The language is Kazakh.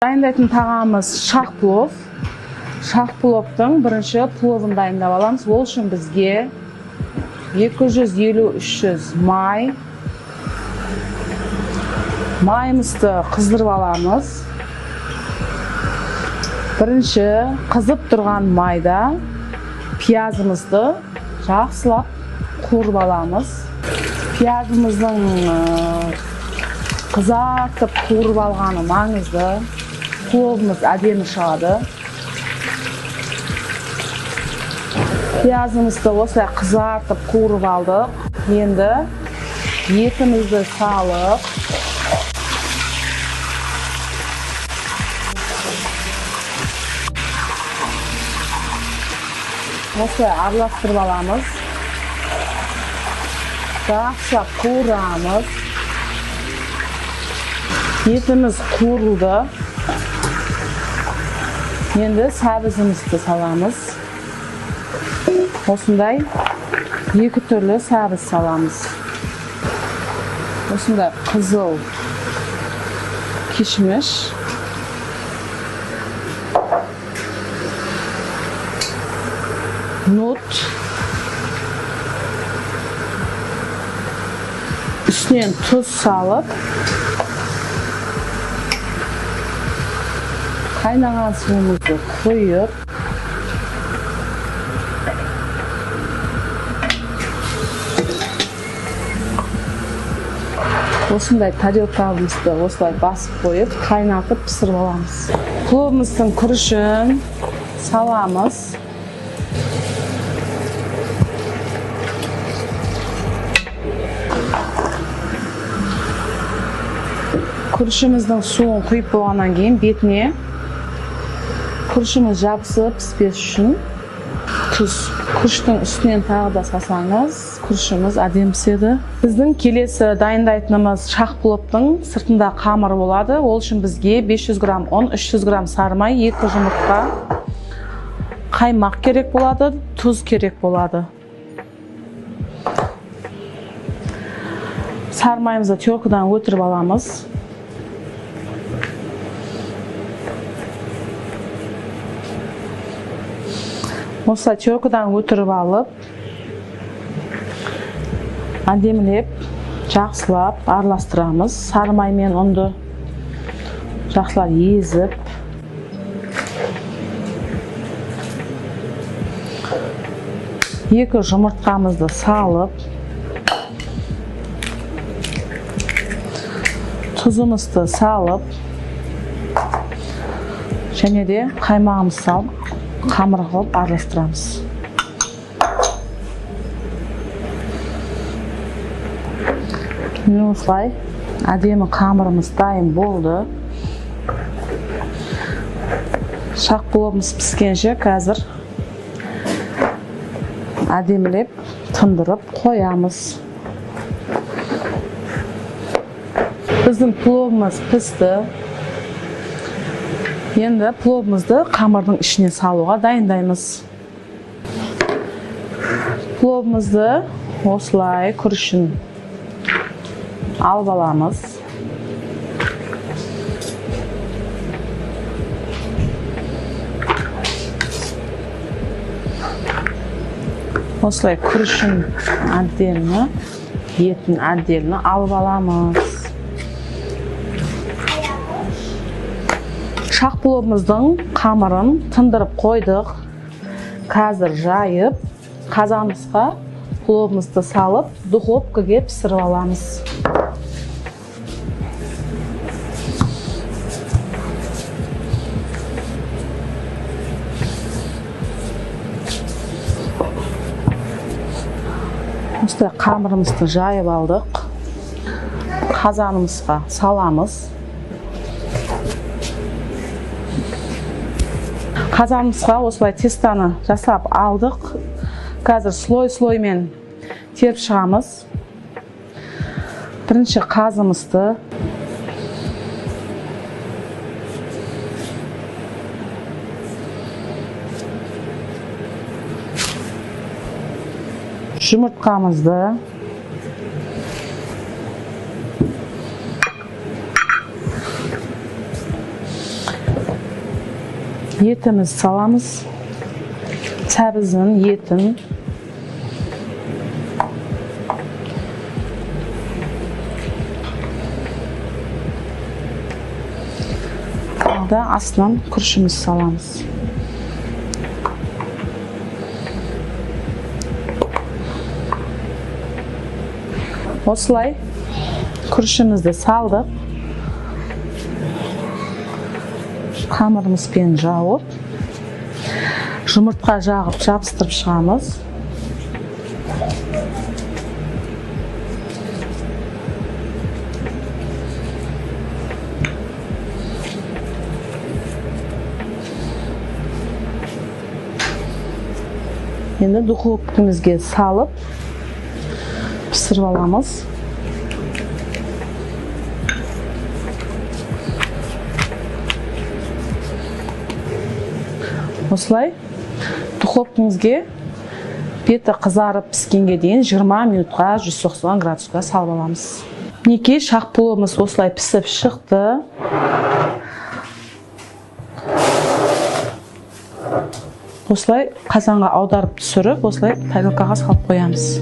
Dayındайтын тағамыз шақ плов. Шақ пловтың бірінші пловын дайындап аламыз. Ол үшін бізге 250-300 май. Майымызды қыздырып аламыз. Бірінші қызып тұрған майда пиязымызды жақсылап қуырып аламыз. Пиязымыздың қызартып қуырып алғаны маңызды. Пловымыз әдемі шығады. Пиязымызды осылай қызартып қуырып алдық. Енді етімізді салып, осылай араластырып аламыз. Жақсылап қуырамыз. Етіміз қуырылды. Енді сәбізімізді саламыз. Осындай екі түрлі сәбіз саламыз. Осындай қызыл кишмиш, нут, үстінен тұз салып, қайнаған суымызды қойып, осындай тарелкамызды осылай басып қойып, қайнатып пісіріп аламыз. Пловымыздың күрішін саламыз. Күрішіміздің суын құйып болғаннан кейін бетіне күрішіміз жабысып піспес үшін тұз. Күріштің үстінен тағы да салсаңыз, күрішіміз әдемі піседі. Біздің келесі дайындайтынымыз шақ пловтың сыртында қамыр болады. Ол үшін бізге 500 грамм ұн, 300 грамм сары май, 2 жұмыртқа, қаймақ керек болады, тұз керек болады. Сары майымызды теркадан өтіріп аламыз. Осылай теркадан өтіріп алып, әдемілеп, жақсылап араластырамыз. Сары май мен ұнды жақсылап езіп, екі жұмыртқамызды салып, тұзымызды салып, және де қаймағымызды салып, қамыр қылып араластырамыз. Осылай әдемі қамырымыз дайын болды. Шақ пловымыз піскенше қазір әдемілеп тындырып қоямыз. Біздің пловымыз пісті. Енді пловымызды қамырдың ішіне салуға дайындаймыз. Пловымызды осылай күрішін алып аламыз. Осылай күрішін отдельно, етін отдельно алып аламыз. Шақ пловымыздың қамырын тындырып қойдық. Қазір жайып, қазанымызға пловымызды салып, духовкаға пісіріп аламыз. Осылай қамырымызды жайып алдық. Қазанымызға саламыз. Қазанымызға осылай тестаны жасап алдық. Қазір слой-слоймен теріп шығамыз. Бірінші қазымызды жұмыртқамызды Етімізді саламыз. Сәбізін, етін. Алда астынан күрішімізді саламыз. Осылай күрішімізді салдық. Қамырымызбен жауып, жұмыртқа жағып, жабыстырып шығамыз. Енді духовкамызға салып, пісіріп аламыз. Осылай духовкамызға беті қызарып піскенге дейін 20 минутқа 190 градусқа салып аламыз. Мінекей шақпуымыз осылай пісіп шықты. Осылай қазанға аударып түсіріп, осылай тарелкаға салып қоямыз.